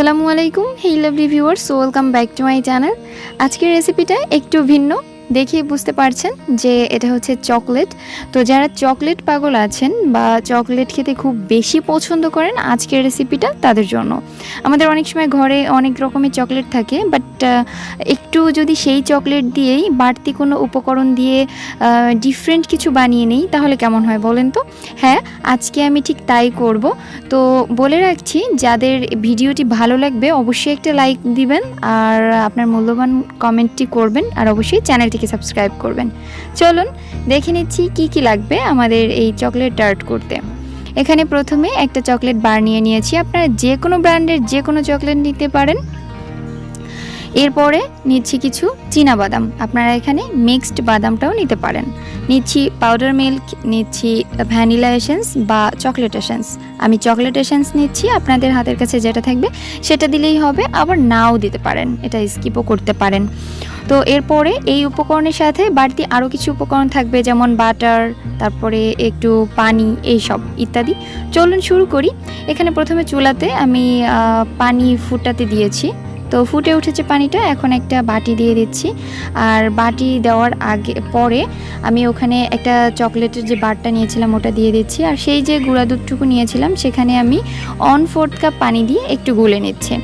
আসসালামু আলাইকুম hey lovely viewers, welcome back to my channel. আজকের রেসিপিটা একটু ভিন্ন, দেখে বুঝতে পারছেন যে এটা হচ্ছে চকলেট। তো যারা চকলেট পাগল আছেন বা চকলেট খেতে খুব বেশি পছন্দ করেন, আজকের রেসিপিটা তাদের জন্য। আমাদের অনেক সময় ঘরে অনেক রকমের চকলেট থাকে, বাট একটু যদি সেই চকলেট দিয়েই বাড়তি কোনো উপকরণ দিয়ে ডিফারেন্ট কিছু বানিয়ে নেই, তাহলে কেমন হয় বলেন তো? হ্যাঁ, আজকে আমি ঠিক তাই করব। তো বলে রাখছি, যাদের ভিডিওটি ভালো লাগবে অবশ্যই একটা লাইক দিবেন, আর আপনার মূল্যবান কমেন্টটি করবেন, আর অবশ্যই চ্যানেলটিকে সাবস্ক্রাইব করবেন। চলুন দেখে নিচ্ছি কি কি লাগবে আমাদের এই চকলেট টার্ট করতে। এখানে প্রথমে একটা চকলেট বার নিয়ে নিয়েছি, আপনারা যে কোনো ব্র্যান্ডের যে কোনো চকলেট নিতে পারেন। এরপরে নিচ্ছি কিছু চীনাবাদাম, আপনারা এখানে মিক্সড বাদামটাও নিতে পারেন। নিচ্ছি পাউডার মিল্ক, নিচ্ছি ভ্যানিলা এসেন্স বা চকলেট এসেন্স। আমি চকলেট এসেন্স নিচ্ছি, আপনাদের হাতের কাছে যেটা থাকবে সেটা দিলেই হবে, আবার নাও দিতে পারেন, এটা স্কিপও করতে পারেন। তো এরপরে এই উপকরণের সাথে বাড়তি আরও কিছু উপকরণ থাকবে, যেমন বাটার, তারপরে একটু পানি, এইসব ইত্যাদি। চলুন শুরু করি। এখানে প্রথমে চুলাতে আমি পানি ফুটাতে দিয়েছি, তো ফুটে উঠেছে পানিটা। এখন একটা বাটি দিয়ে দিচ্ছি, আর বাটি দেওয়ার পরে আমি ওখানে একটা চকলেটের যে বারটা নিয়েছিলাম ওটা দিয়ে দিচ্ছি, আর সেই যে গুঁড়া দুধটুকু নিয়েছিলাম সেখানে আমি 1/4 কাপ পানি দিয়ে একটু গুলে নিচ্ছি।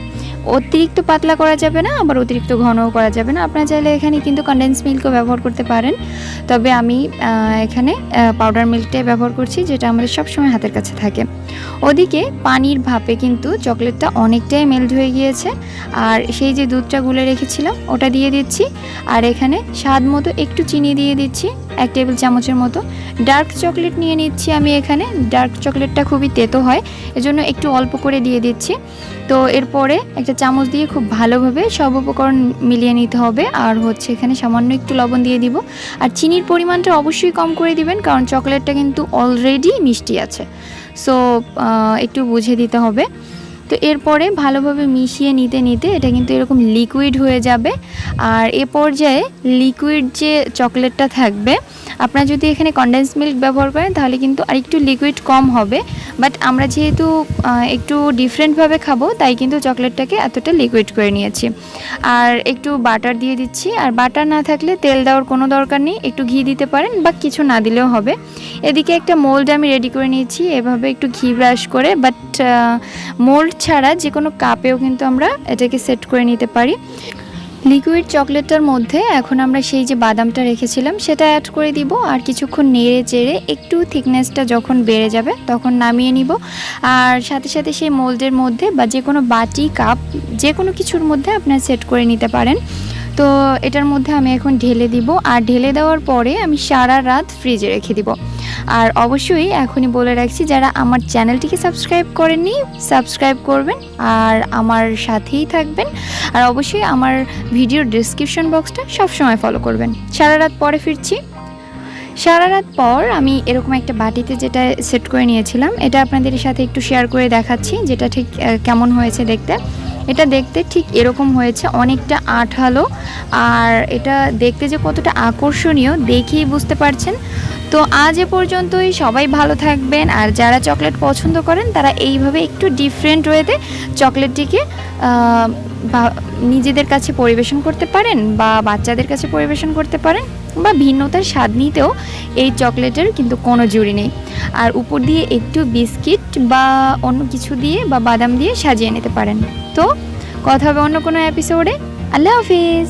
অতিরিক্ত পাতলা করা যাবে না, আবার অতিরিক্ত ঘনও করা যাবে না। আপনারা চাইলে এখানে কিন্তু কনডেন্স মিল্কও ব্যবহার করতে পারেন, তবে আমি এখানে পাউডার মিল্কটাই ব্যবহার করছি, যেটা আমাদের সবসময় হাতের কাছে থাকে। ওদিকে পানির ভাপে কিন্তু চকলেটটা অনেকটাই মেল্ট হয়ে গিয়েছে, আর সেই যে দুধটা গুলে রেখেছিলাম ওটা দিয়ে দিচ্ছি, আর এখানে স্বাদ মতো একটু চিনি দিয়ে দিচ্ছি, 1 টেবিল চামচের মতো। ডার্ক চকলেট নিয়ে নিচ্ছি আমি এখানে, ডার্ক চকলেটটা খুবই তেতো হয়, এজন্য একটু অল্প করে দিয়ে দিচ্ছি। তো এরপরে একটা চামচ দিয়ে খুব ভালোভাবে সব উপকরণ মিলিয়ে নিতে হবে, আর হচ্ছে এখানে সামান্য একটু লবণ দিয়ে দিব। আর চিনির পরিমাণটা অবশ্যই কম করে দিবেন, কারণ চকলেটটা কিন্তু অলরেডি মিষ্টি আছে, সো একটু বুঝে দিতে হবে। তো এরপরে ভালোভাবে মিশিয়ে নিতে নিতে এটা কিন্তু এরকম লিকুইড হয়ে যাবে, আর এ পর্যায়ে লিকুইড যে চকলেটটা থাকবে, আপনারা যদি এখানে কনডেন্স মিল্ক ব্যবহার করেন তাহলে কিন্তু আরেকটু লিকুইড কম হবে, বাট আমরা যেহেতু একটু ডিফারেন্টভাবে খাবো তাই কিন্তু চকলেটটাকে এতটা লিকুইড করে নিয়েছি। আর একটু বাটার দিয়ে দিচ্ছি, আর বাটার না থাকলে তেল দেওয়ার কোনো দরকার নেই, একটু ঘি দিতে পারেন বা কিছু না দিলেও হবে। এদিকে একটা মোল্ড আমি রেডি করে নিয়েছি, এভাবে একটু ঘি ব্রাশ করে, বাট মোল্ড ছাড়া যে কোনো কাপেও কিন্তু আমরা এটাকে সেট করে নিতে পারি। লিকুইড চকলেটটার মধ্যে এখন আমরা সেই যে বাদামটা রেখেছিলাম সেটা অ্যাড করে দিব, আর কিছুক্ষণ নেড়ে চেড়ে একটু থিকনেসটা যখন বেড়ে যাবে তখন নামিয়ে নিব। আর সাথে সাথে সেই মোল্ডের মধ্যে বা যে কোনো বাটি, কাপ, যে কোনো কিছুর মধ্যে আপনারা সেট করে নিতে পারেন। তো এটার মধ্যে আমি এখন ঢেলে দিব, আর ঢেলে দেওয়ার পরে আমি সারা রাত ফ্রিজে রেখে দিব। আর অবশ্যই এখনই বলে রাখছি, যারা আমার চ্যানেলটিকে সাবস্ক্রাইব করেননি সাবস্ক্রাইব করবেন, আর আমার সাথেই থাকবেন, আর অবশ্যই আমার ভিডিওর ডেসক্রিপশন বক্সটা সবসময় ফলো করবেন। সারা রাত পরে ফিরছি। সারা রাত পর আমি এরকম একটা বাটিতে যেটা সেট করে নিয়েছিলাম, এটা আপনাদের সাথে একটু শেয়ার করে দেখাচ্ছি, যেটা ঠিক কেমন হয়েছে দেখতে। এটা দেখতে ঠিক এরকম হয়েছে, অনেকটা আঠালো, আর এটা দেখতে যে কতটা আকর্ষণীয় দেখেই বুঝতে পারছেন। তো আজ এ পর্যন্তই, সবাই ভালো থাকবেন, আর যারা চকলেট পছন্দ করেন তারা এইভাবে একটু ডিফারেন্ট ওয়েতে চকলেটটিকে নিজেদের কাছে পরিবেশন করতে পারেন, বা বাচ্চাদের কাছে পরিবেশন করতে পারেন, বা ভিন্নতার স্বাদ নিতেও এই চকলেটের কিন্তু কোনো জুড়ি নেই। আর উপর দিয়ে একটু বিস্কিট বা অন্য কিছু দিয়ে বা বাদাম দিয়ে সাজিয়ে নিতে পারেন। তো কথা হবে অন্য কোনো এপিসোডে। আল্লাহ হাফিজ।